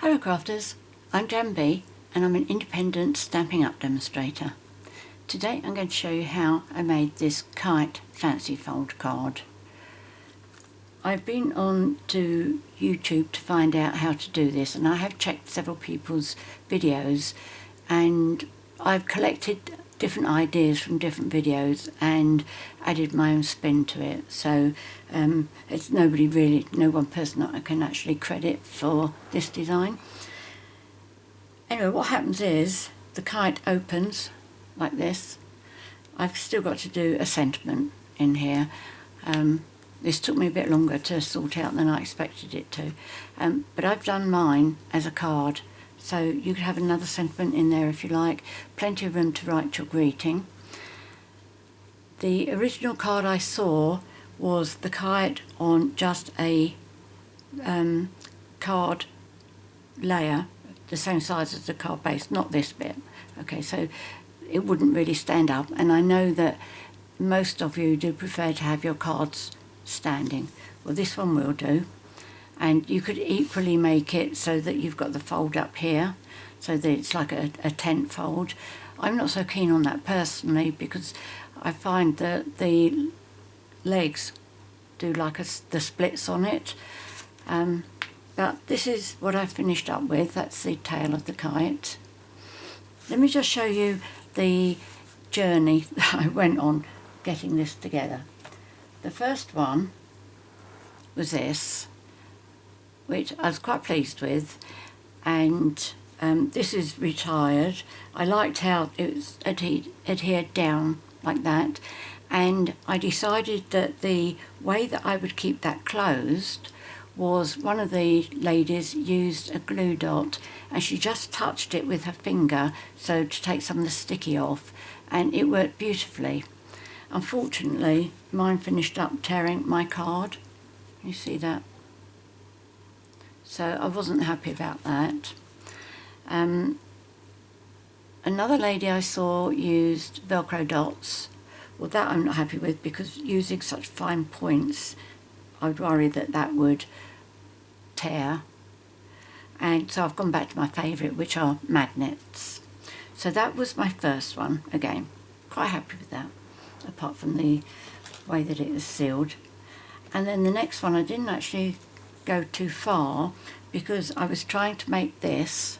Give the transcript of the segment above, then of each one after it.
Hello crafters, I'm JanB and I'm an independent Stampin' Up demonstrator. Today I'm going to show you how I made this Kite fancy fold card. I've been on to YouTube to find out how to do this, and I have checked several people's videos and I've collected different ideas from different videos and added my own spin to it. So it's no one person that I can actually credit for this design. Anyway, what happens is the kite opens like this. I've still got to do a sentiment in here. This took me a bit longer to sort out than I expected it to, but I've done mine as a card. So you could have another sentiment in there if you like, plenty of room to write your greeting. The original card I saw was the kite on just a card layer, the same size as the card base, not this bit. Okay, so it wouldn't really stand up, and I know that most of you do prefer to have your cards standing. Well, this one will do. And you could equally make it so that you've got the fold up here, so that it's like a tent fold. I'm not so keen on that personally, because I find that the legs do like the splits on it. But this is what I finished up with. That's the tail of the kite. Let me just show you the journey that I went on getting this together. The first one was this, which I was quite pleased with, and this is retired. I liked how it was adhered down like that, and I decided that the way that I would keep that closed was one of the ladies used a glue dot and she just touched it with her finger so to take some of the sticky off, and it worked beautifully. Unfortunately, mine finished up tearing my card. You see that? So I wasn't happy about that. Another lady I saw used Velcro dots. Well, that I'm not happy with, because using such fine points, I'd worry that that would tear. And so I've gone back to my favourite, which are magnets. So that was my first one. Again, quite happy with that, apart from the way that it is sealed. And then the next one, I didn't actually go too far, because I was trying to make this,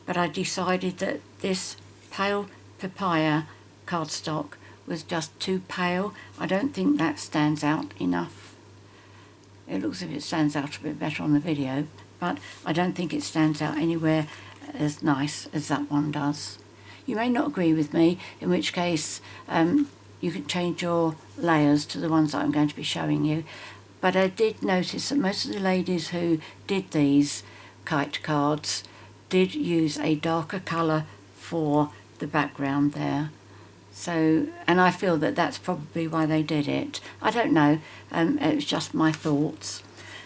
but I decided that this pale papaya cardstock was just too pale. I don't think that stands out enough. It looks as if it stands out a bit better on the video, but I don't think it stands out anywhere as nice as that one does. You may not agree with me, in which case you can change your layers to the ones that I'm going to be showing you. But I did notice that most of the ladies who did these kite cards did use a darker colour for the background there. So, and I feel that that's probably why they did it. I don't know, it was just my thoughts.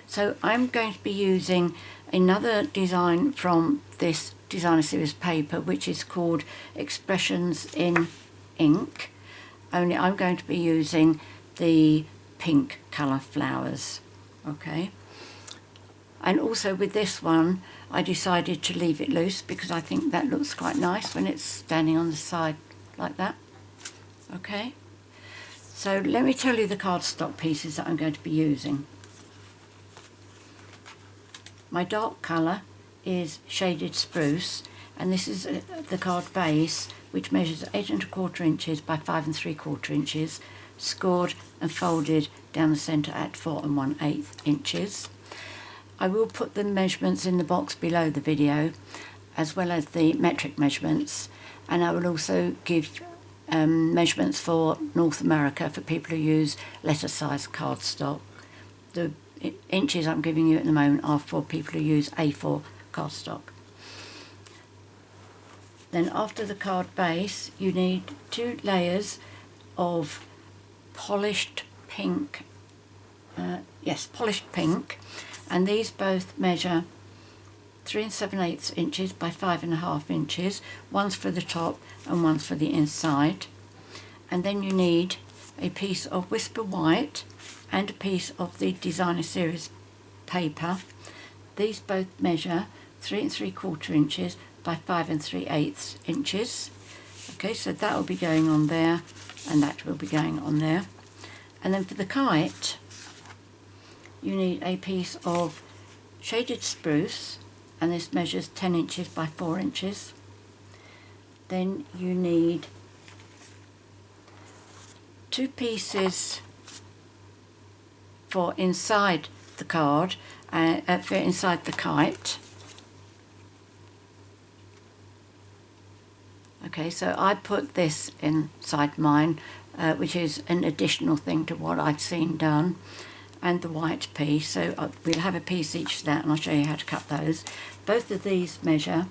So I'm going to be using another design from this designer series paper, which is called Expressions in Ink. Only I'm going to be using the pink colour flowers. Okay, and also with this one I decided to leave it loose, because I think that looks quite nice when it's standing on the side like that. Okay, so let me tell you the cardstock pieces that I'm going to be using. My dark colour is shaded spruce, and this is the card base, which measures 8 1/4 inches by 5 3/4 inches, scored and folded down the centre at 4 1/8 inches. I will put the measurements in the box below the video, as well as the metric measurements, and I will also give measurements for North America for people who use letter size cardstock. The inches I'm giving you at the moment are for people who use A4 cardstock. Then after the card base, you need 2 layers of polished pink, polished pink, and these both measure 3 7/8 inches by 5 1/2 inches. One's for the top and one's for the inside. And then you need a piece of Whisper White and a piece of the designer series paper. These both measure 3 3/4 inches by 5 3/8 inches. Okay, so that will be going on there, and that will be going on there. And then for the kite, you need a piece of shaded spruce, and this measures 10 inches by 4 inches. Then you need 2 pieces for inside the card, for inside the kite. Okay, so I put this inside mine, which is an additional thing to what I'd seen done, and the white piece. So we'll have a piece each for that, and I'll show you how to cut those. Both of these measure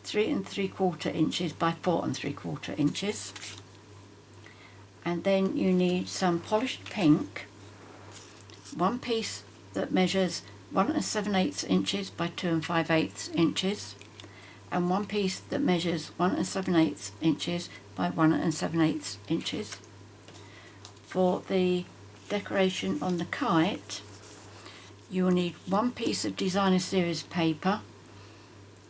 3 3/4 inches by 4 3/4 inches. And then you need some polished pink, one piece that measures 1 7/8 inches by 2 5/8 inches, and one piece that measures 1 7/8 inches by 1 7/8 inches. For the decoration on the kite, you will need one piece of designer series paper,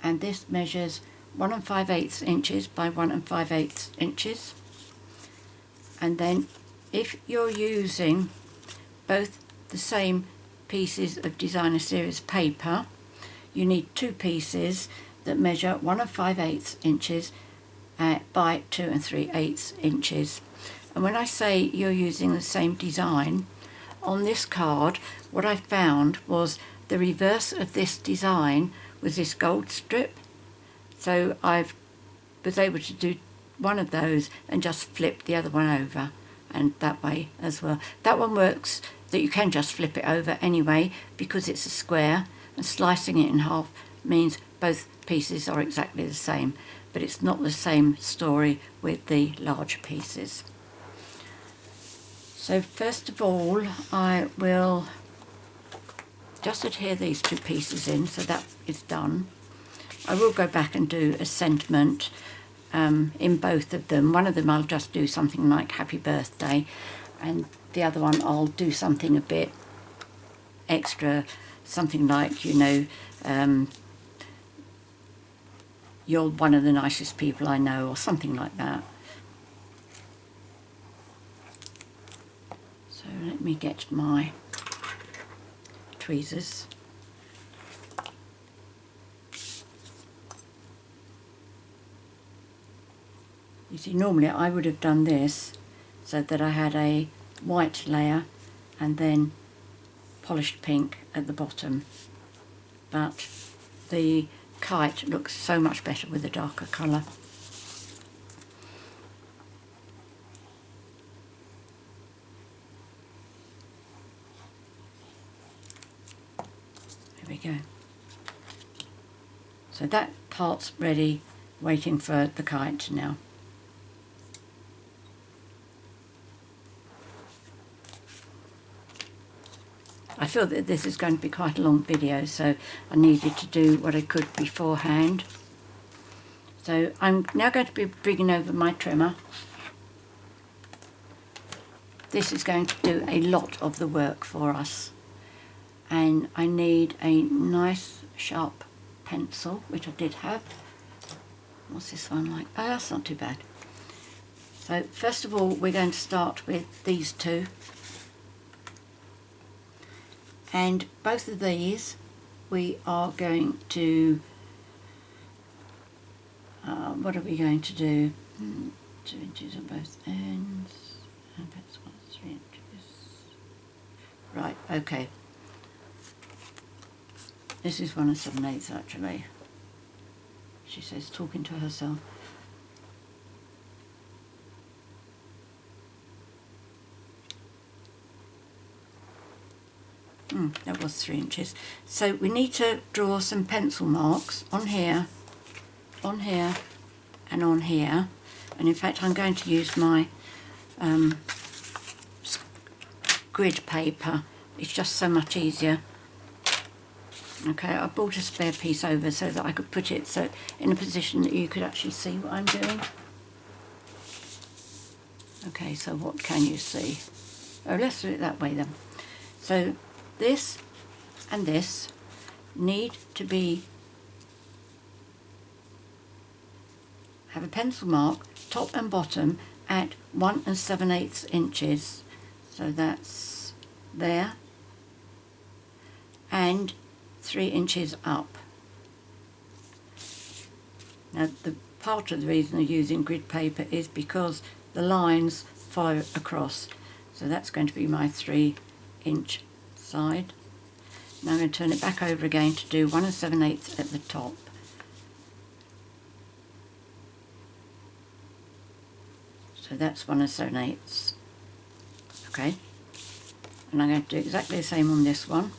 and this measures 1 5/8 inches by 1 5/8 inches. And then if you're using both the same pieces of designer series paper, you need 2 pieces that measure 1 5/8 inches by 2 3/8 inches. And when I say you're using the same design, on this card what I found was the reverse of this design was this gold strip. So I was able to do one of those and just flip the other one over, and that way as well. That one works that you can just flip it over anyway because it's a square, and slicing it in half means both pieces are exactly the same, but it's not the same story with the large pieces. So first of all, I will just adhere these 2 pieces in, so that is done. I will go back and do a sentiment in both of them. One of them I'll just do something like happy birthday, and the other one I'll do something a bit extra, something like, you know, you're one of the nicest people I know, or something like that. So let me get my tweezers. You see, normally I would have done this so that I had a white layer and then polished pink at the bottom, but the kite looks so much better with a darker colour. There we go. So that part's ready, waiting for the kite now. I feel that this is going to be quite a long video, so I needed to do what I could beforehand. So I'm now going to be bringing over my trimmer. This is going to do a lot of the work for us, and I need a nice sharp pencil, which I did have. What's this one like? Oh, that's not too bad. So first of all, we're going to start with these 2. And both of these we are going to, what are we going to do? 2 inches on both ends, and that's 3 inches. Right, okay. This is 1 7/8 actually. She says, talking to herself. That was 3 inches. So we need to draw some pencil marks on here, and on here. And in fact, I'm going to use my grid paper. It's just so much easier. Okay, I brought a spare piece over so that I could put it so in a position that you could actually see what I'm doing. Okay, so what can you see? Oh, let's do it that way then. So this and this need to have a pencil mark top and bottom at 1 7/8 inches. So that's there, and 3 inches up. Now the part of the reason I'm using grid paper is because the lines follow across. So that's going to be my 3-inch side. Now I'm going to turn it back over again to do 1 7/8 at the top. So that's 1 7/8. Okay. And I'm going to do exactly the same on this one.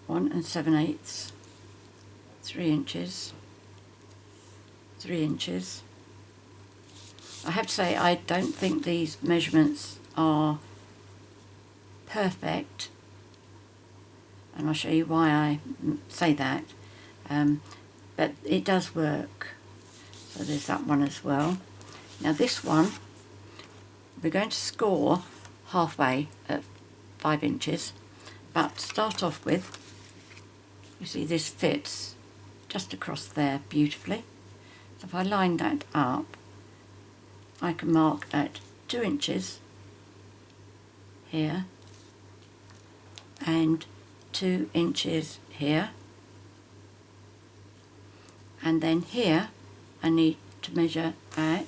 One 1 7/8, 3 inches, 3 inches. I have to say I don't think these measurements are perfect, and I'll show you why I say that, but it does work. So there's that one as well. Now this one we're going to score halfway at 5 inches, but to start off with, you see this fits just across there beautifully. So if I line that up, I can mark at 2 inches here and 2 inches here, and then here I need to measure at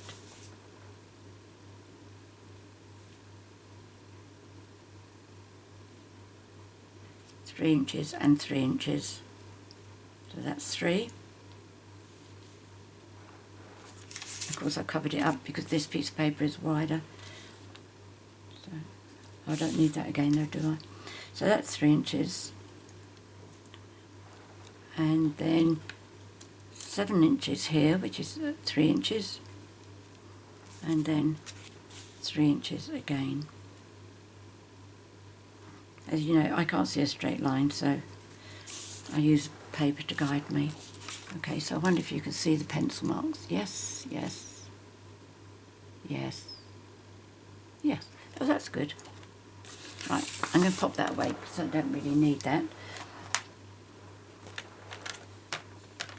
3 inches and 3 inches. So that's 3. Of course I covered it up because this piece of paper is wider. So I don't need that again though, do I? So that's 3 inches. And then 7 inches here, which is 3 inches. And then 3 inches again. As you know, I can't see a straight line, so I use paper to guide me. Okay, so I wonder if you can see the pencil marks. Yes, yes, yes, yes. Oh, that's good. Right, I'm going to pop that away because I don't really need that.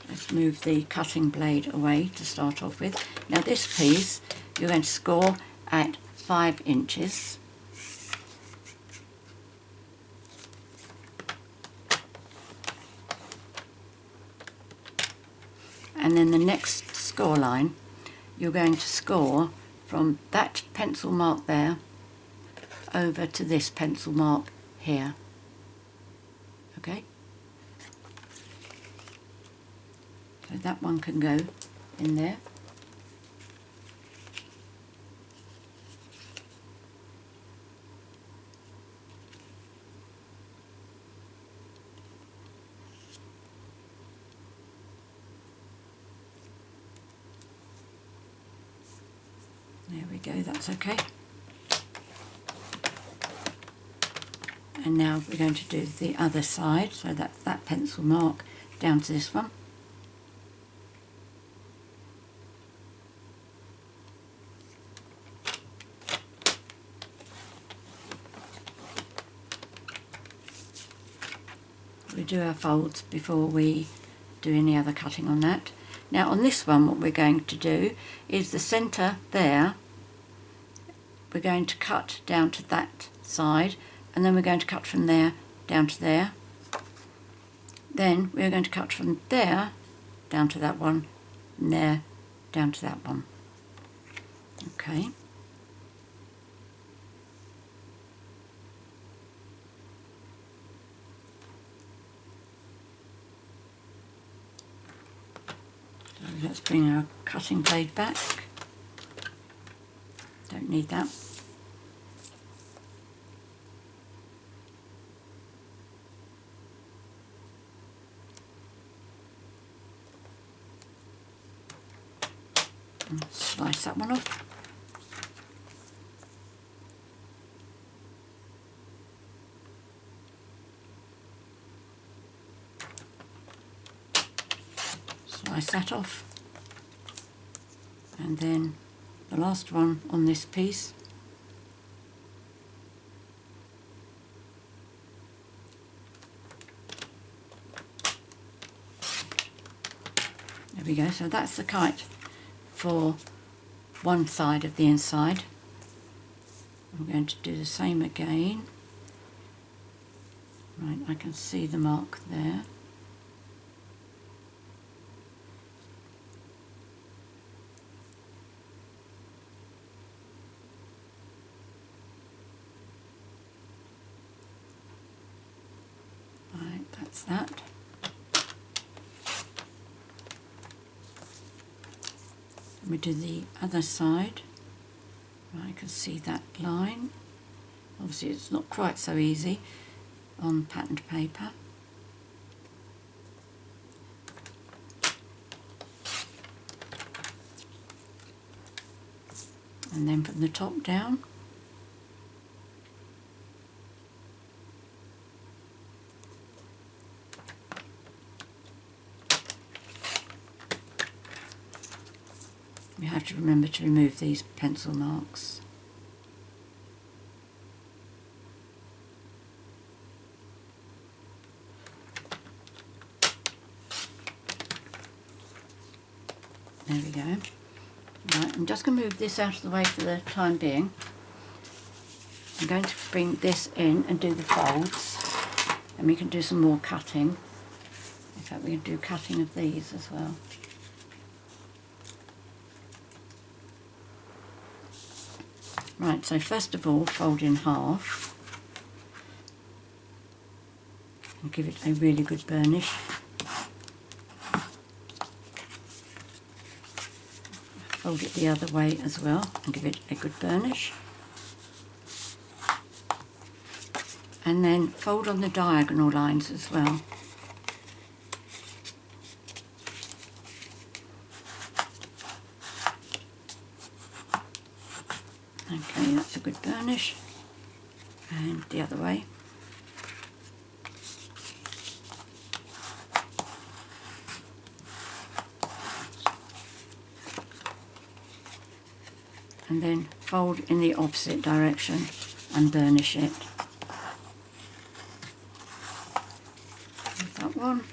Let's move the cutting blade away to start off with. Now this piece, you're going to score at 5 inches. And then the next score line, you're going to score from that pencil mark there over to this pencil mark here. Okay? So that one can go in there. There we go, that's okay. And now we're going to do the other side, so that's that pencil mark down to this one. We do our folds before we do any other cutting on that. Now on this one, what we're going to do is the centre there, we're going to cut down to that side, and then we're going to cut from there down to there. Then we're going to cut from there down to that one, and there down to that one. Okay. So let's bring our cutting blade back. Don't need that. And slice that one off. Slice that off. And then the last one on this piece. There we go, so that's the kite for one side of the inside. I'm going to do the same again. Right, I can see the mark there. Right, that's that. Let me do the other side. Right, I can see that line. Obviously it's not quite so easy on patterned paper. And then from the top down. You have to remember to remove these pencil marks. There we go. Right, I'm just going to move this out of the way for the time being. I'm going to bring this in and do the folds, and we can do some more cutting. In fact, we can do cutting of these as well. Right, so first of all, fold in half and give it a really good burnish. Fold it the other way as well and give it a good burnish. And then fold on the diagonal lines as well. Okay, that's a good burnish. And the other way. And then fold in the opposite direction and burnish it. There's that one.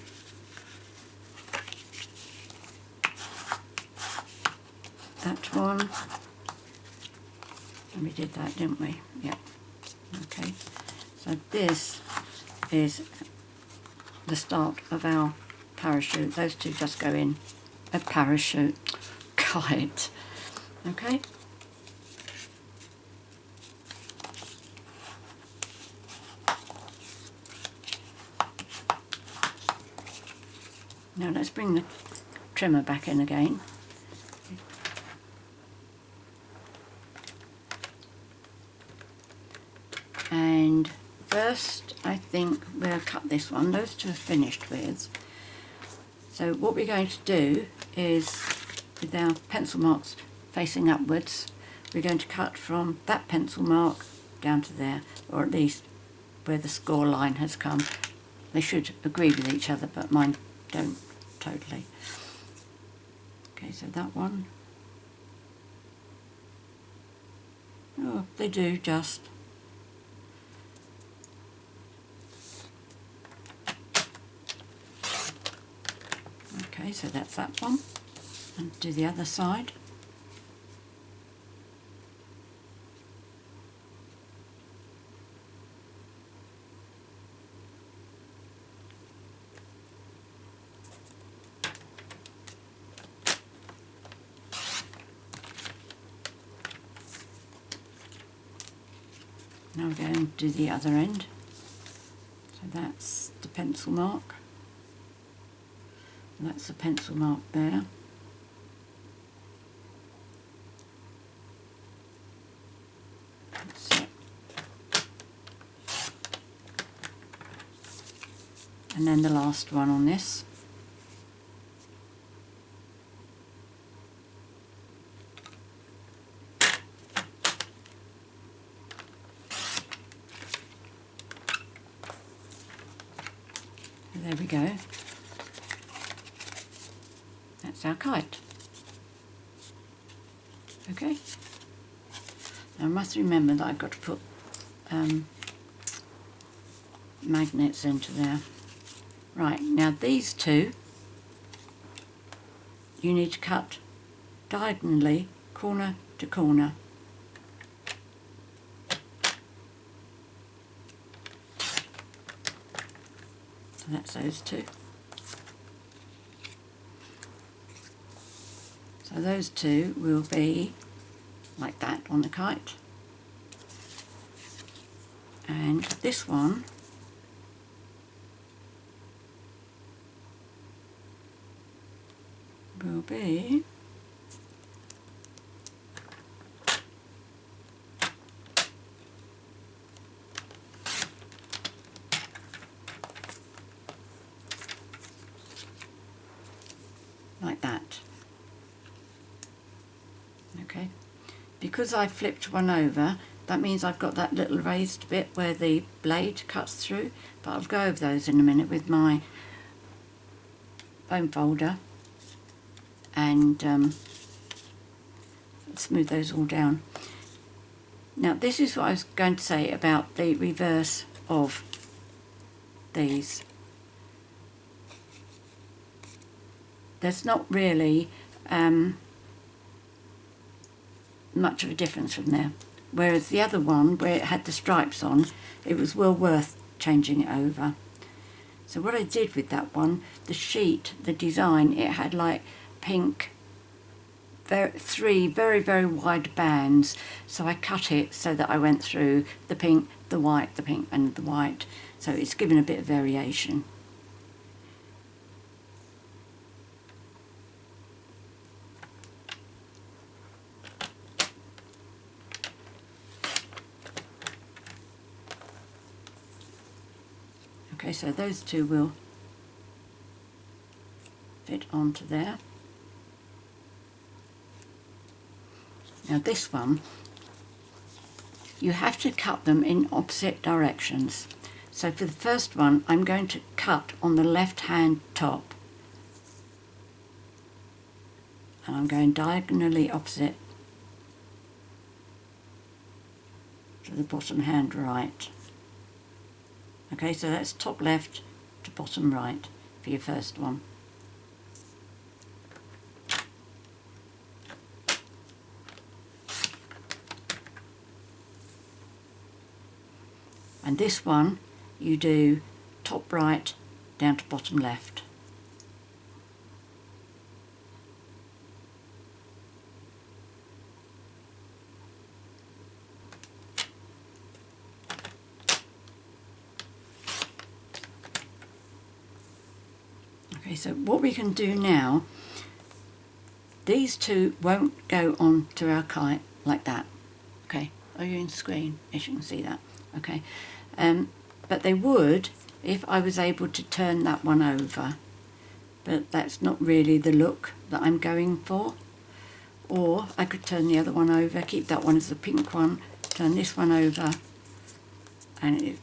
That one. And we did that, didn't we? Yep. Okay. So this is the start of our parachute. Those two just go in a parachute kite. Okay. Now let's bring the trimmer back in again. And first I think we'll cut this one. Those two are finished with. So what we're going to do is, with our pencil marks facing upwards, we're going to cut from that pencil mark down to there, or at least where the score line has come. They should agree with each other, but mine don't totally. Okay, so that one. Oh, they do just. Okay, so that's that one. And do the other side. Now we're going to do the other end. So that's the pencil mark. And that's the pencil mark there. That's it. And then the last one on this. There we go. That's our kite. Okay. Now I must remember that I've got to put magnets into there. Right, now these two you need to cut diagonally, corner to corner. So that's those two. So those two will be like that on the kite. And this one will be like that. Okay, because I flipped one over, that means I've got that little raised bit where the blade cuts through, but I'll go over those in a minute with my foam folder and smooth those all down. Now this is what I was going to say about the reverse of these. There's not really much of a difference from there, whereas the other one where it had the stripes on, it was well worth changing it over. So what I did with that one, the sheet, the design, it had like pink, three very wide bands, so I cut it so that I went through the pink, the white, the pink and the white, so it's given a bit of variation. Okay, so those two will fit onto there. Now this one, you have to cut them in opposite directions. So for the first one, I'm going to cut on the left hand top. And I'm going diagonally opposite to the bottom hand right. Okay, so that's top left to bottom right for your first one. And this one, you do top right down to bottom left. Okay, so what we can do now, these two won't go on to our kite like that. Okay, are you in screen? Yes, you can see that. Okay, but they would if I was able to turn that one over, but that's not really the look that I'm going for. Or I could turn the other one over, keep that one as the pink one, turn this one over, and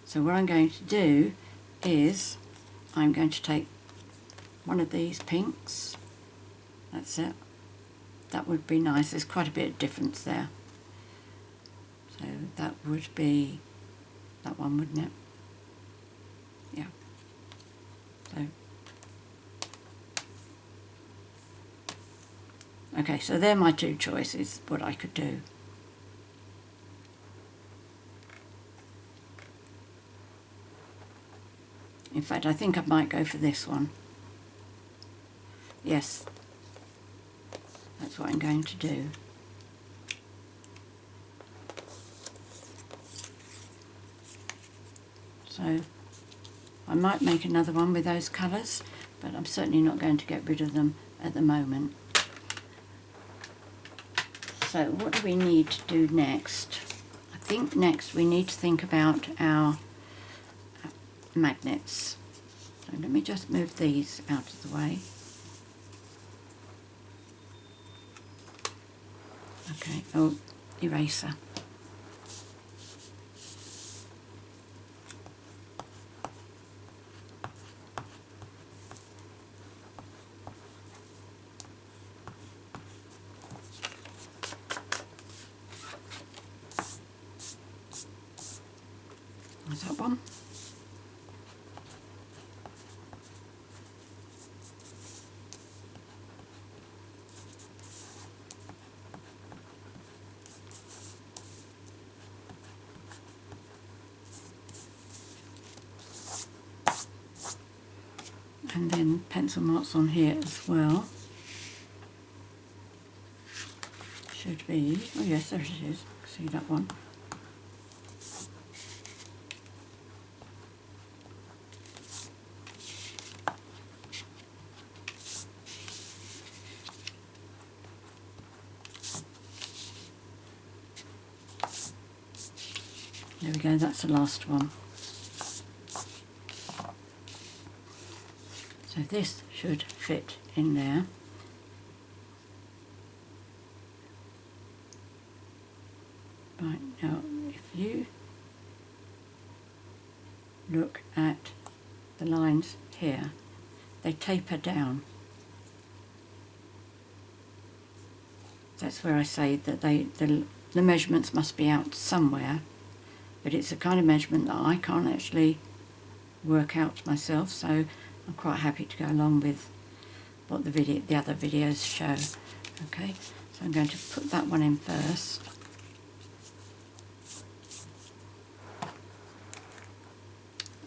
so what I'm going to do is I'm going to take one of these pinks. That's it. That would be nice. There's quite a bit of difference there. So that would be that one, wouldn't it? Yeah. So okay, so they're my two choices, what I could do. In fact, I think I might go for this one. Yes, that's what I'm going to do. So I might make another one with those colours, but I'm certainly not going to get rid of them at the moment. So what do we need to do next? I think next we need to think about our magnets. So let me just move these out of the way. Okay, oh, eraser. There's that one. And then pencil marks on here as well. Should be, oh yes, there it is. See that one. There we go, that's the last one. So this should fit in there. Right, now if you look at the lines here, they taper down. That's where I say that the measurements must be out somewhere, but it's a kind of measurement that I can't actually work out myself, so I'm quite happy to go along with what the other videos show. Okay, so I'm going to put that one in first.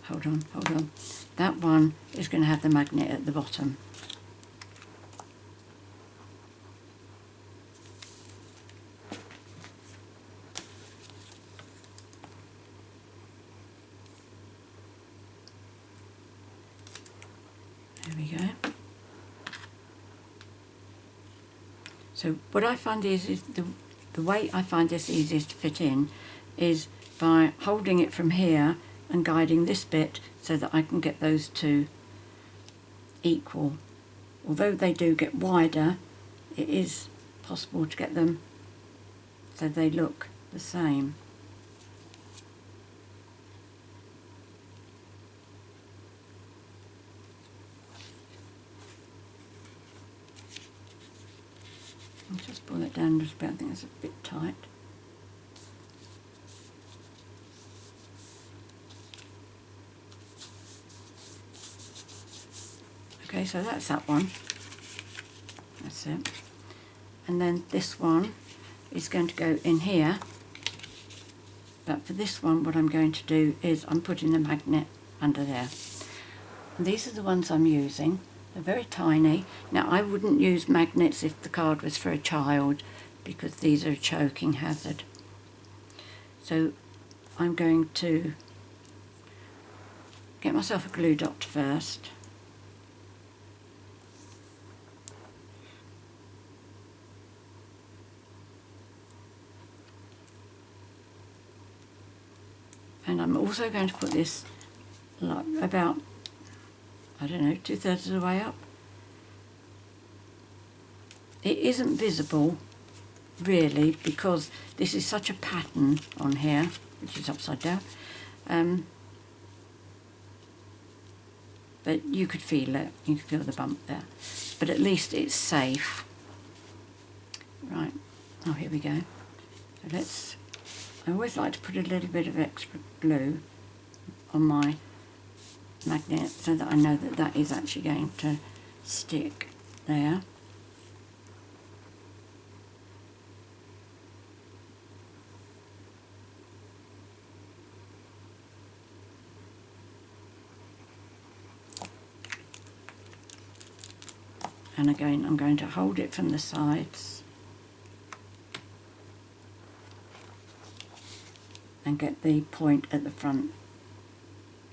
Hold on. That one is going to have the magnet at the bottom. There we go. So what I find is the way I find this easiest to fit in is by holding it from here and guiding this bit so that I can get those two equal. Although they do get wider, it is possible to get them so they look the same. I'll just pull it down just a bit. I think it's a bit tight. Okay, so that's that one. That's it. And then this one is going to go in here. But for this one, what I'm going to do is I'm putting the magnet under there. And these are the ones I'm using. They're very tiny. Now, I wouldn't use magnets if the card was for a child, because these are a choking hazard. So I'm going to get myself a glue dot first. And I'm also going to put this like about, I don't know, 2/3 of the way up. It isn't visible really because this is such a pattern on here, which is upside down. But you could feel it, you could feel the bump there. But at least it's safe. Right, oh here we go. So I always like to put a little bit of extra glue on my magnet so that I know that that is actually going to stick there. And again, I'm going to hold it from the sides and get the point at the front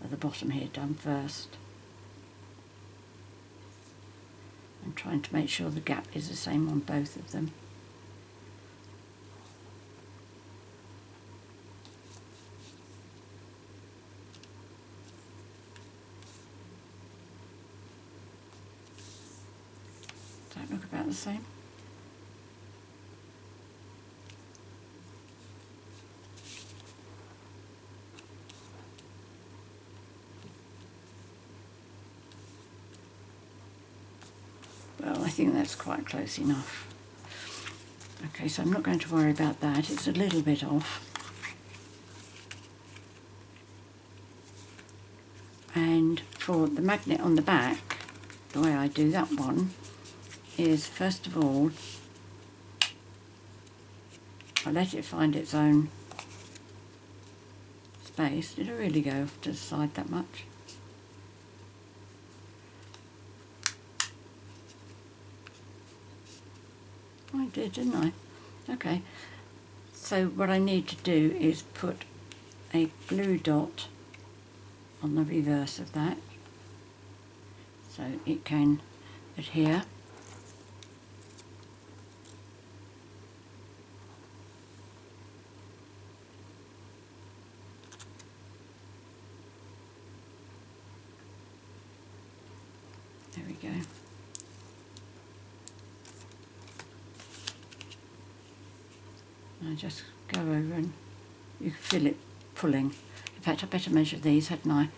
at the bottom here done first. I'm trying to make sure the gap is the same on both of them. Does that look about the same? Well, I think that's quite close enough. Okay, so I'm not going to worry about that. It's a little bit off. for the magnet on the back, the way I do that one is, first of all, I let it find its own space. Did I really go off to the side that much? I did, didn't I? Okay. So what I need to do is put a glue dot on the reverse of that so it can adhere. There we go. I just go over and you can feel it pulling. In fact, I better measure these, hadn't I?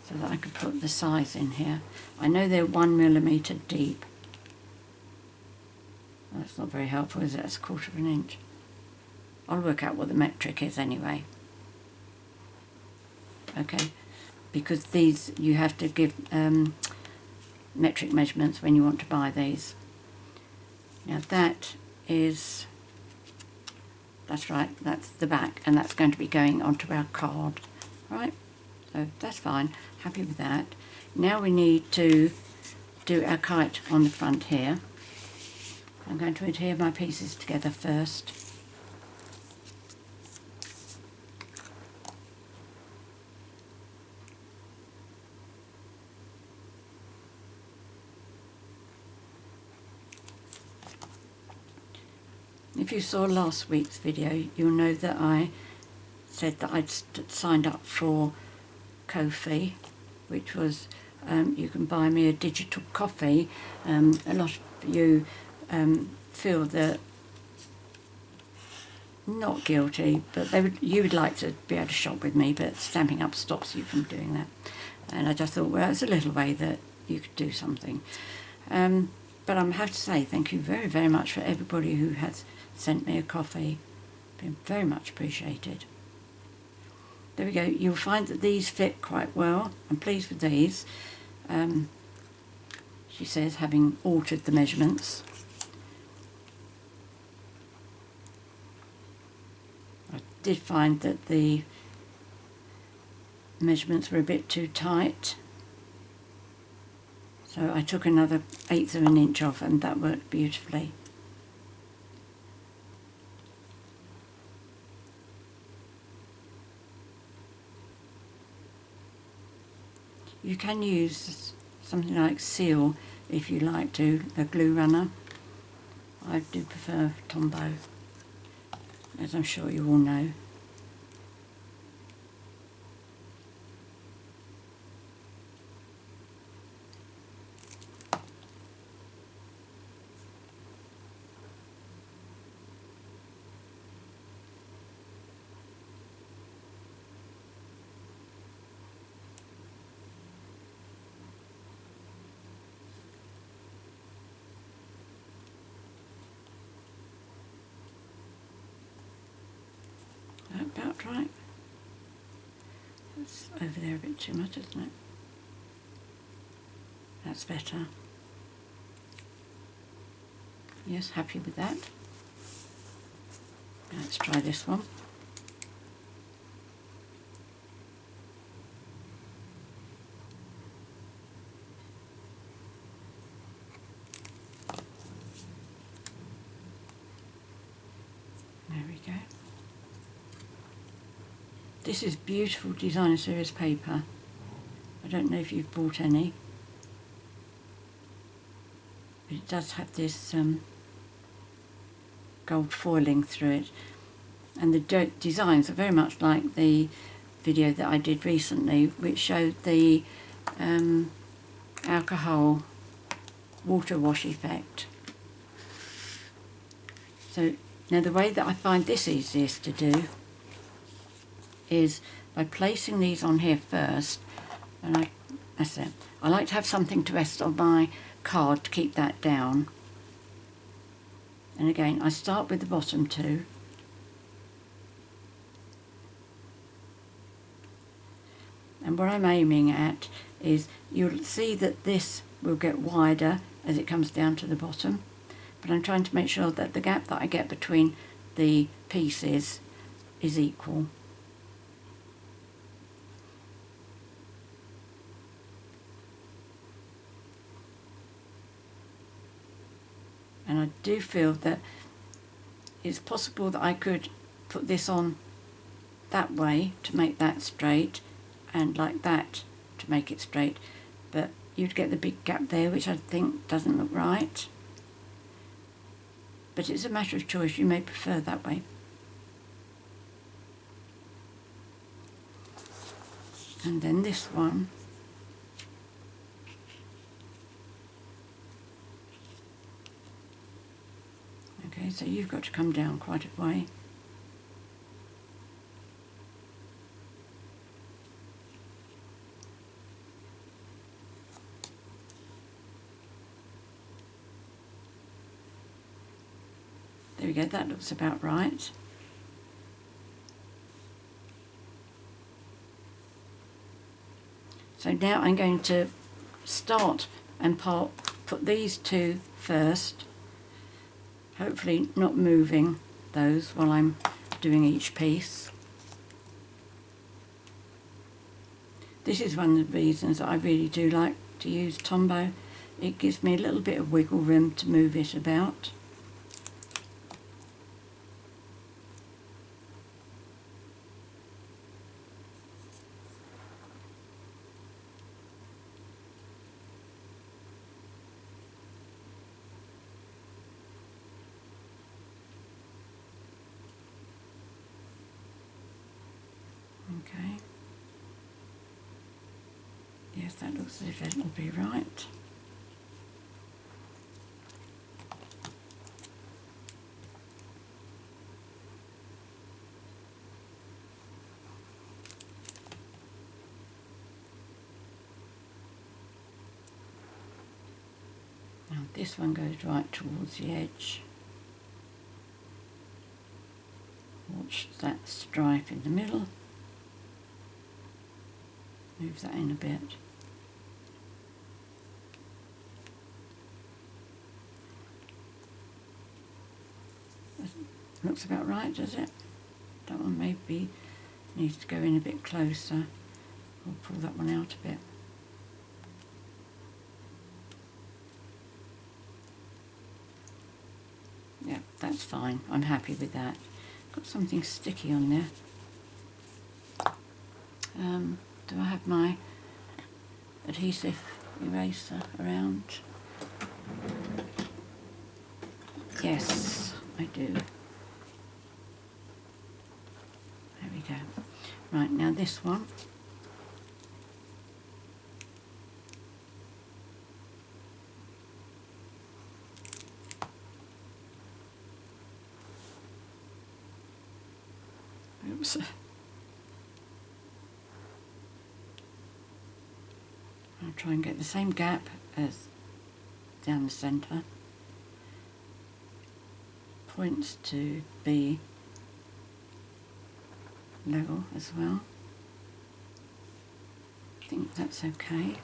So that I can put the size in here. I know they're 1mm deep. That's not very helpful, is it? That's 1/4 of an inch. I'll work out what the metric is anyway. Okay, because these, you have to give metric measurements when you want to buy these. Now that is, that's right, that's the back, and that's going to be going onto our card, right? So that's fine, happy with that. Now we need to do our kite on the front here. I'm going to adhere my pieces together first. If you saw last week's video, you'll know that I said that I'd signed up for Ko-fi, which was you can buy me a digital coffee. A lot of you feel that not guilty, but you would like to be able to shop with me, but Stampin' Up stops you from doing that. And I just thought, well, it's a little way that you could do something. But I have to say thank you very, very much for everybody who has sent me a coffee. Been very much appreciated. There we go. You'll find that these fit quite well. I'm pleased with these. She says, having altered the measurements. I did find that the measurements were a bit too tight. So I took another 1/8 of an inch off, and that worked beautifully. You can use something like seal if you like to, a glue runner. I do prefer Tombow, as I'm sure you all know. About right. That's over there a bit too much, isn't it? That's better. Yes, happy with that. Let's try this one. There we go. This is beautiful designer series paper. I don't know if you've bought any, but it does have this gold foiling through it, and the designs are very much like the video that I did recently, which showed the alcohol water wash effect. So now the way that I find this easiest to do is by placing these on here first, and that's it. I like to have something to rest on my card to keep that down. And again, I start with the bottom two. And what I'm aiming at is, you'll see that this will get wider as it comes down to the bottom, but I'm trying to make sure that the gap that I get between the pieces is equal. And I do feel that it's possible that I could put this on that way to make that straight, and like that to make it straight, but you'd get the big gap there, which I think doesn't look right. But it's a matter of choice, you may prefer that way. And then this one, okay, so you've got to come down quite a way. There we go, that looks about right. So now I'm going to start and put these two first, hopefully not moving those while I'm doing each piece. This is one of the reasons that I really do like to use Tombow. It gives me a little bit of wiggle room to move it about. Okay. Yes, that looks as if it'll be right. Now this one goes right towards the edge. Watch that stripe in the middle. Move that in a bit. Looks about right, does it? That one maybe needs to go in a bit closer. I'll pull that one out a bit. Yeah, that's fine. I'm happy with that. Got something sticky on there. Do I have my adhesive eraser around? Yes, I do. There we go. Right, now this one. Oops. I'll try and get the same gap as down the centre. Points to be level as well. I think that's okay.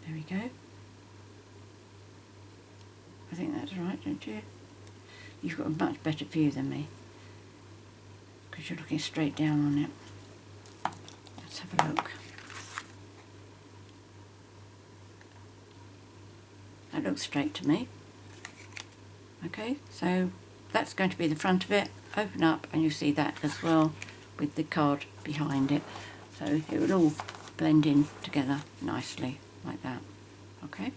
There we go. I think that's right, don't you? You've got a much better view than me, because you're looking straight down on it. Let's have a look. That looks straight to me. Okay, so that's going to be the front of it. Open up and you see that as well with the card behind it. So it will all blend in together nicely like that. Okay,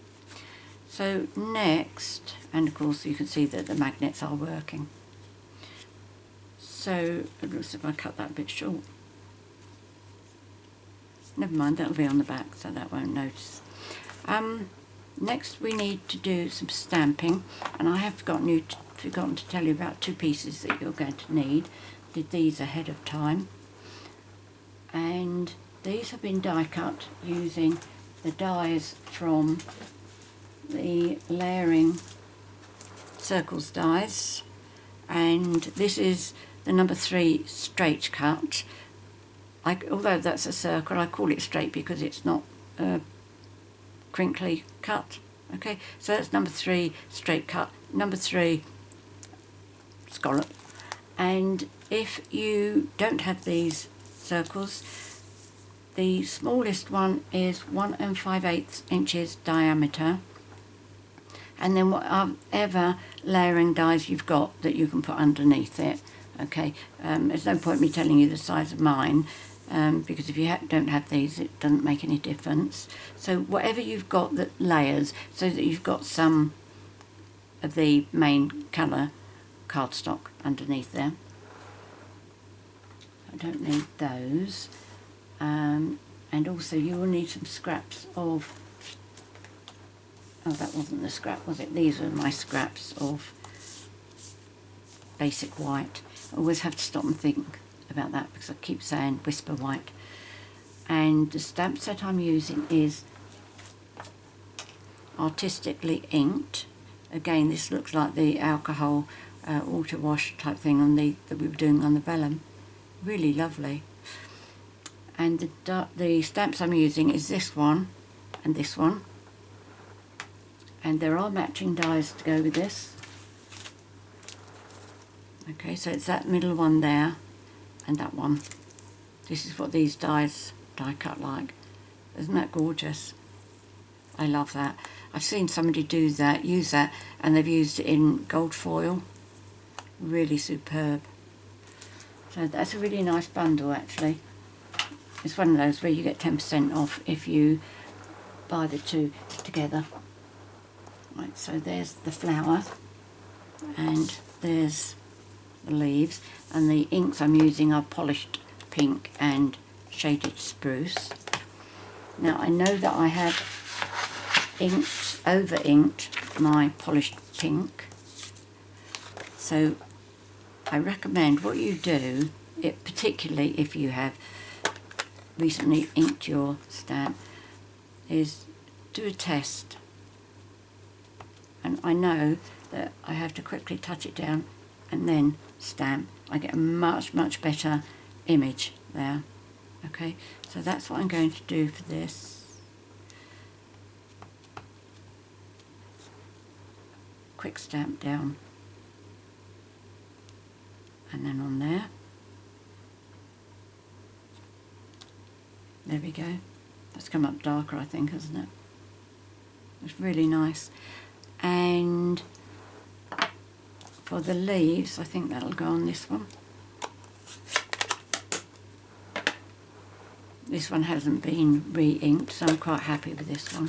so next, and of course you can see that the magnets are working. So it looks as if I cut that a bit short. Never mind, that'll be on the back, so that won't notice. Next we need to do some stamping, and I have forgotten forgotten to tell you about 2 pieces that you're going to need. Did these ahead of time, and these have been die cut using the dies from the layering circles dies, and this is the number 3 straight cut. Although that's a circle, I call it straight because it's not crinkly cut. Okay, so that's number 3 straight cut, number 3 scallop. And if you don't have these circles, the smallest one is 1 5/8 inches diameter, and then whatever layering dies you've got that you can put underneath it. Okay, there's no point me telling you the size of mine, because if you don't have these, it doesn't make any difference. So whatever you've got that layers, so that you've got some of the main colour cardstock underneath there. I don't need those. And also you will need some scraps of, oh, that wasn't the scrap, was it? These are my scraps of basic white. I always have to stop and think about that because I keep saying whisper white. And the stamp set I'm using is artistically inked. Again, this looks like the alcohol water wash type thing on that we were doing on the vellum. Really lovely. And the stamps I'm using is this one and this one, and there are matching dies to go with this. Okay, so it's that middle one there and that one. This is what these dies die cut like. Isn't that gorgeous? I love that. I've seen somebody use that, and they've used it in gold foil. Really superb. So that's a really nice bundle actually. It's one of those where you get 10% off if you buy the 2 together. Right, so there's the flower, and there's the leaves, and the inks I'm using are polished pink and shaded spruce. Now I know that I have over-inked my polished pink, so I recommend what you do, particularly if you have recently inked your stamp, is do a test. And I know that I have to quickly touch it down and then stamp. I get a much better image there. Okay, so that's what I'm going to do for this. Quick stamp down, and then on there. There we go. That's come up darker, I think, hasn't it? It's really nice. And for the leaves, I think that'll go on this one. This one hasn't been re-inked, so I'm quite happy with this one.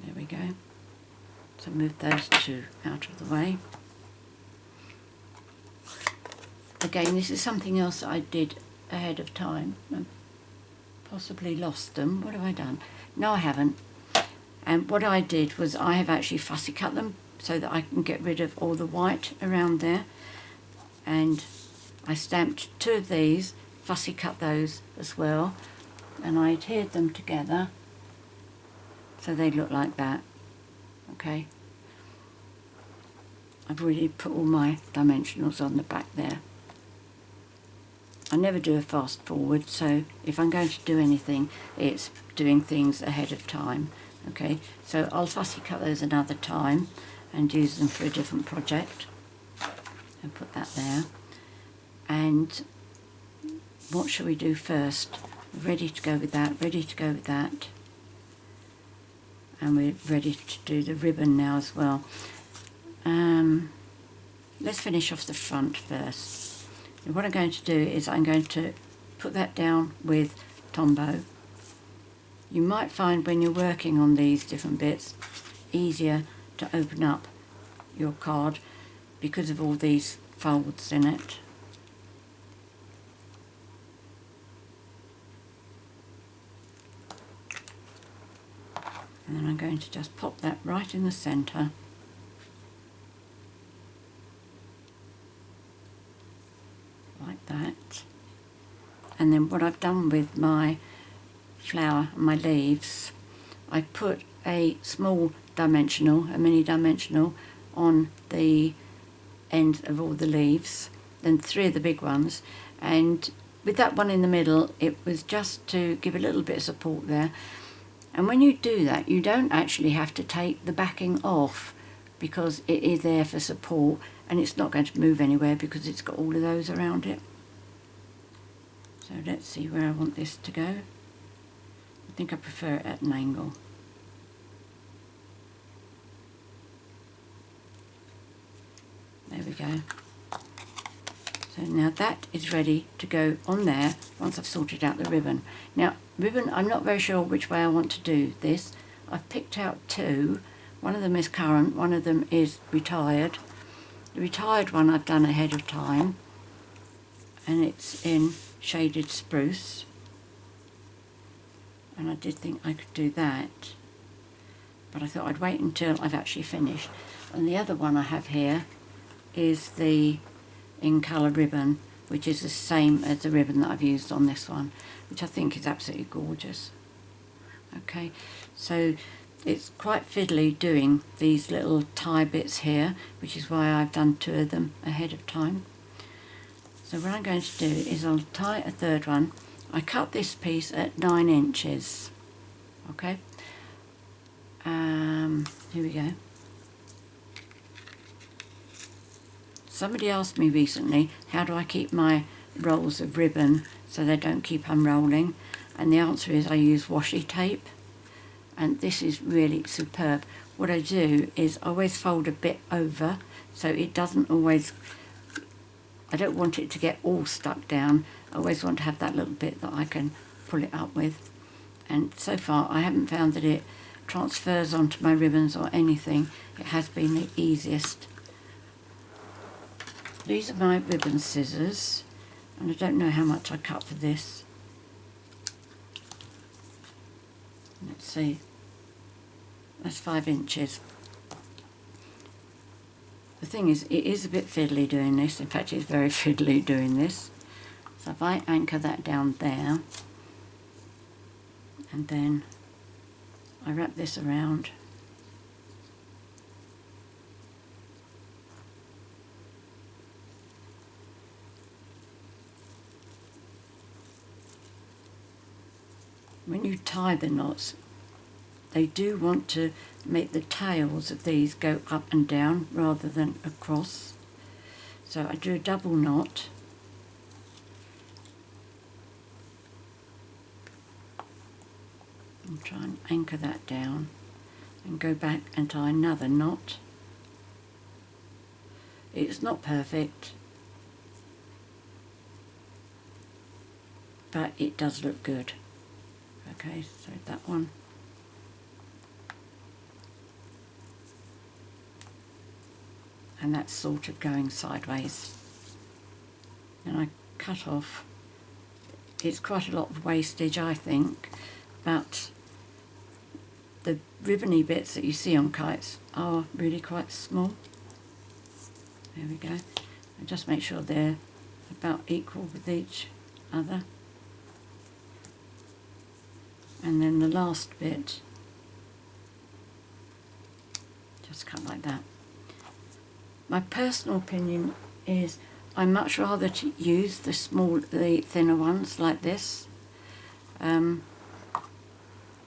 There we go. So move those 2 out of the way. Again, this is something else that I did ahead of time. I've possibly lost them. What have I done? No, I haven't. And what I did was I have actually fussy cut them so that I can get rid of all the white around there. And I stamped 2 of these, fussy cut those as well, and I adhered them together so they look like that. Okay. I've already put all my dimensionals on the back there. I never do a fast forward, so if I'm going to do anything, it's doing things ahead of time. Okay, so I'll fussy cut those another time and use them for a different project. And put that there. And what shall we do first? Ready to go with that, ready to go with that. And we're ready to do the ribbon now as well. Let's finish off the front first. And what I'm going to do is I'm going to put that down with Tombow. You might find when you're working on these different bits easier to open up your card because of all these folds in it. And then I'm going to just pop that right in the centre. Like that. And then what I've done with my flower and my leaves, I put a small dimensional, a mini dimensional, on the end of all the leaves, then 3 of the big ones, and with that one in the middle it was just to give a little bit of support there. And when you do that, you don't actually have to take the backing off, because it is there for support and it's not going to move anywhere because it's got all of those around it. So let's see where I want this to go. I think I prefer it at an angle. There we go. So now that is ready to go on there once I've sorted out the ribbon. Now, ribbon, I'm not very sure which way I want to do this. I've picked out 2. One of them is currant, one of them is retired. The retired one I've done ahead of time, and it's in shaded spruce. And I did think I could do that, but I thought I'd wait until I've actually finished. And the other one I have here is the in colour ribbon, which is the same as the ribbon that I've used on this one, which I think is absolutely gorgeous. Okay, so it's quite fiddly doing these little tie bits here, which is why I've done 2 of them ahead of time. So what I'm going to do is I'll tie a 3rd one. I cut this piece at 9 inches. Okay, here we go. Somebody asked me recently, how do I keep my rolls of ribbon so they don't keep unrolling? And the answer is I use washi tape, and this is really superb. What I do is I always fold a bit over, so it doesn't always, I don't want it to get all stuck down. I always want to have that little bit that I can pull it up with. And so far I haven't found that it transfers onto my ribbons or anything. It has been the easiest. These are my ribbon scissors, and I don't know how much I cut for this. Let's see, that's 5 inches. The thing is, it is a bit fiddly doing this. In fact, it's very fiddly doing this. So if I anchor that down there, and then I wrap this around, when you tie the knots, they do want to make the tails of these go up and down rather than across. So I do a double knot, and try and anchor that down, and go back and tie another knot. It's not perfect, but it does look good. Okay, so that one. And that's sort of going sideways. And I cut off. It's quite a lot of wastage, I think, but the ribbony bits that you see on kites are really quite small. There we go. And just make sure they're about equal with each other. And then the last bit, just cut like that. My personal opinion is I much rather to use the thinner ones like this, but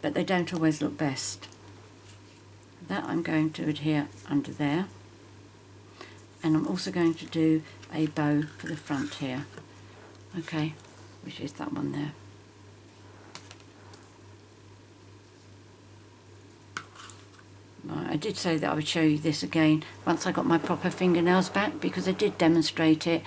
they don't always look best. That I'm going to adhere under there, and I'm also going to do a bow for the front here, okay, which is that one there. I did say that I would show you this again once I got my proper fingernails back, because I did demonstrate it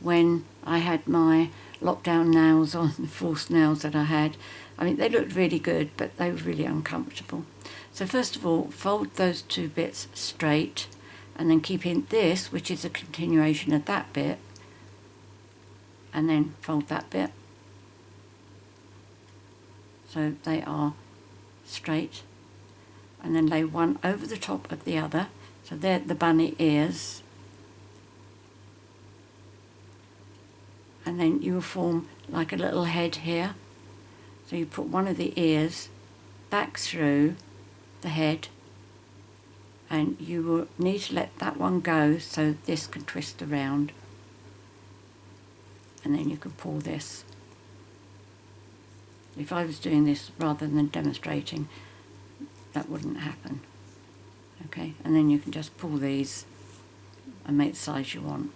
when I had my lockdown nails on, the false nails that I had. I mean, they looked really good, but they were really uncomfortable. So first of all, fold those 2 bits straight, and then keep in this, which is a continuation of that bit, and then fold that bit. So they are straight. and then lay one over the top of the other. So they're the bunny ears. And then you will form like a little head here. So you put one of the ears back through the head, and you will need to let that one go so this can twist around. And then you can pull this. If I was doing this rather than demonstrating, that wouldn't happen. Okay, and then you can just pull these and make the size you want.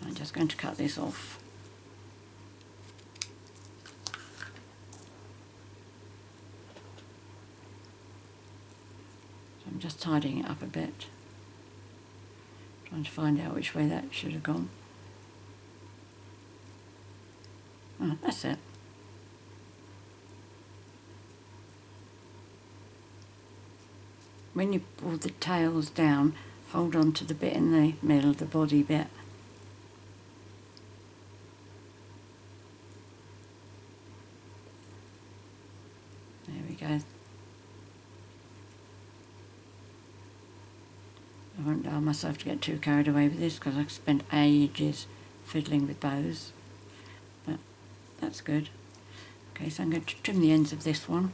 I'm just going to cut this off. So I'm just tidying it up a bit, trying to find out which way that should have gone. Oh, that's it. When you pull the tails down, hold on to the bit in the middle, the body bit. There we go. I won't allow myself to get too carried away with this because I spent ages fiddling with bows, but that's good. Okay, so I'm going to trim the ends of this one.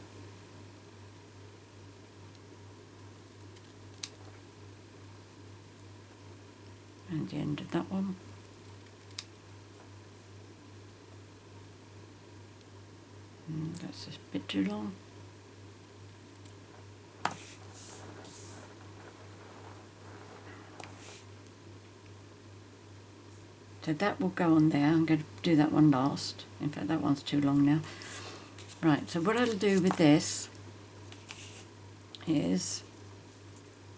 And the end of that one. That's a bit too long. So that will go on there. I'm going to do that one last. In fact, that one's too long now. Right, so what I'll do with this is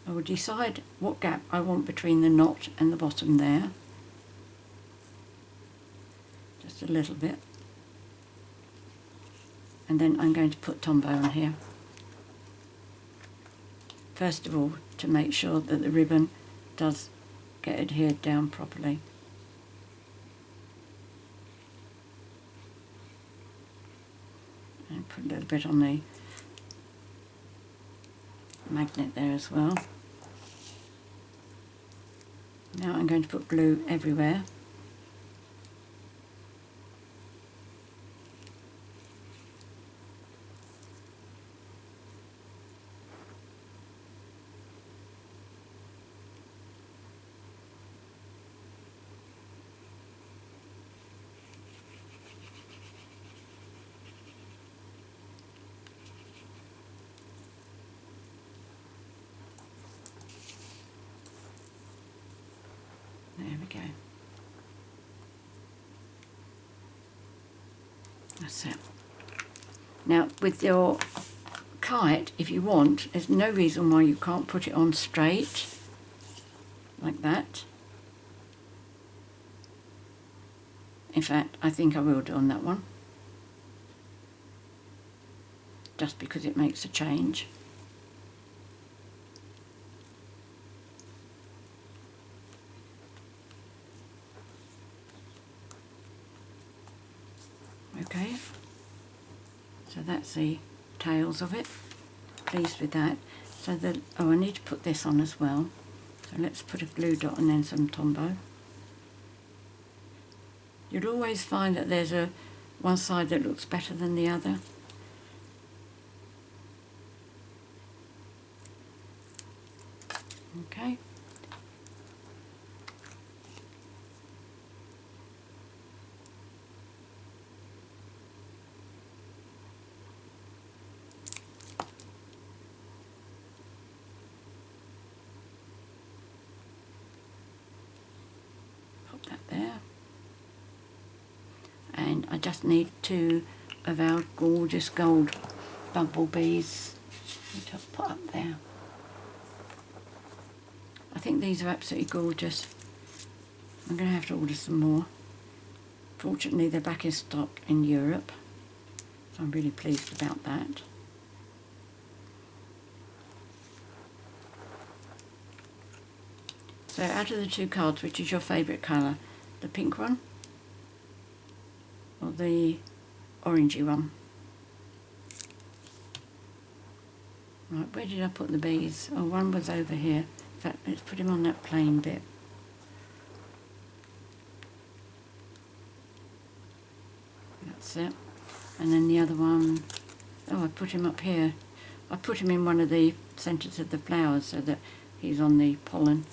I will decide what gap I want between the knot and the bottom there. Just a little bit. And then I'm going to put Tombow on here. First of all, to make sure that the ribbon does get adhered down properly. And put a little bit on the magnet there as well. Now I'm going to put glue everywhere. There we go. That's it. Now with your kite, if you want, there's no reason why you can't put it on straight, like that. In fact, I think I will do on that one, just because it makes a change. Okay, so that's the tails of it. Pleased with that. So I need to put this on as well. So let's put a glue dot and then some Tombow. You'll always find that there's one side that looks better than the other. Okay. That there, and I just need 2 of our gorgeous gold bumblebees to put up there. I think these are absolutely gorgeous. I'm going to have to order some more. Fortunately they're back in stock in Europe, so I'm really pleased about that. So out of the 2 cards, which is your favourite colour? The pink one or the orangey one? Right, where did I put the bees? Oh, one was over here. In fact, let's put him on that plain bit. That's it. And then the other one, oh, I put him up here. I put him in one of the centres of the flowers so that he's on the pollen.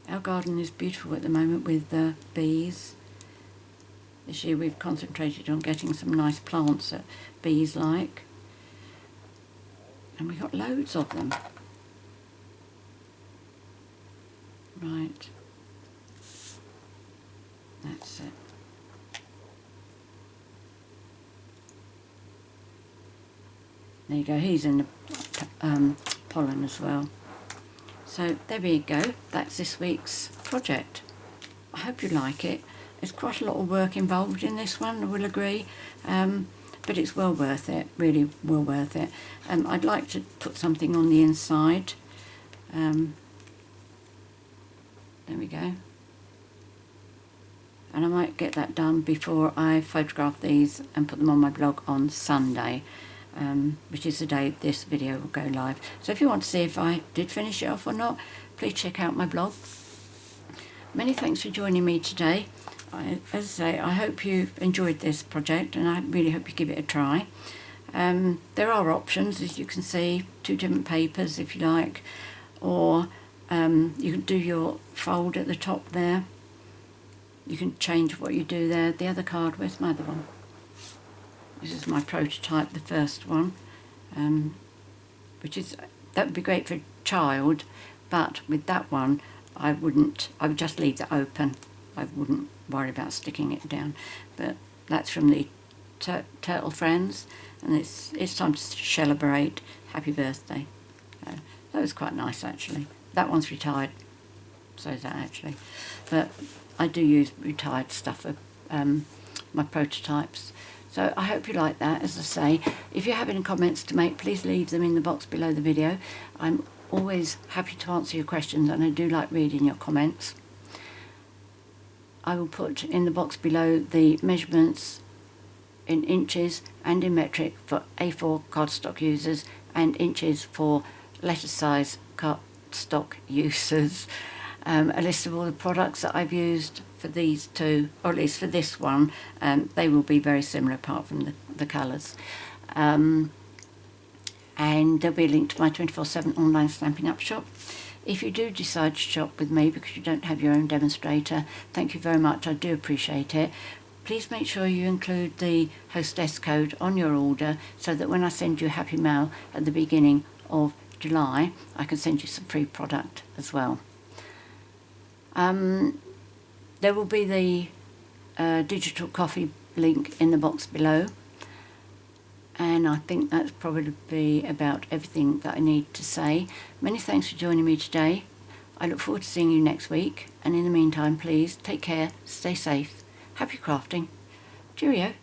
Our garden is beautiful at the moment with the bees. This year we've concentrated on getting some nice plants that bees like. And we got loads of them. Right. That's it. There you go, he's in the pollen as well. So there we go, that's this week's project. I hope you like it. There's quite a lot of work involved in this one, I will agree, but it's well worth it, really well worth it. I'd like to put something on the inside. There we go. And I might get that done before I photograph these and put them on my blog on Sunday. Which is the day this video will go live. So if you want to see if I did finish it off or not, please check out my blog. Many thanks for joining me today. As I say, I hope you've enjoyed this project and I really hope you give it a try. There are options, as you can see, 2 different papers if you like, or you can do your fold at the top there. You can change what you do there. The other card, where's my other one? This is my prototype, the first one, that would be great for a child, but with that one I would just leave that open. I wouldn't worry about sticking it down. But that's from the Turtle Friends, and it's time to celebrate. Happy birthday. That was quite nice actually. That one's retired, so is that actually. But I do use retired stuff for my prototypes. So I hope you like that. As I say, if you have any comments to make, please leave them in the box below the video. I'm always happy to answer your questions and I do like reading your comments. I will put in the box below the measurements in inches and in metric for A4 cardstock users and inches for letter size cardstock users. A list of all the products that I've used for these two, or at least for this one. They will be very similar apart from the colours. And there'll be a link to my 24/7 online Stampin' Up shop. If you do decide to shop with me because you don't have your own demonstrator, thank you very much, I do appreciate it. Please make sure you include the HOSTESS code on your order so that when I send you Happy Mail at the beginning of July, I can send you some free product as well. There will be the digital coffee link in the box below, and I think that's probably about everything that I need to say. Many thanks for joining me today. I look forward to seeing you next week, and in the meantime please take care, stay safe, happy crafting, cheerio.